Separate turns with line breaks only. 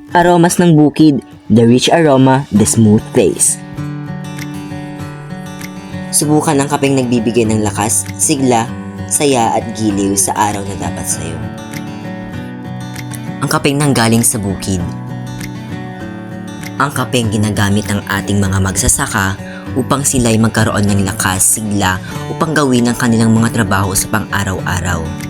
Aromas ng bukid, the rich aroma, the smooth taste. Subukan ang kapeng nagbibigay ng lakas, sigla, saya at giliw sa araw na dapat sa'yo. Ang kapeng nanggaling sa bukid. Ang kapeng ginagamit ng ating mga magsasaka upang sila'y magkaroon ng lakas, sigla upang gawin ang kanilang mga trabaho sa pang-araw-araw.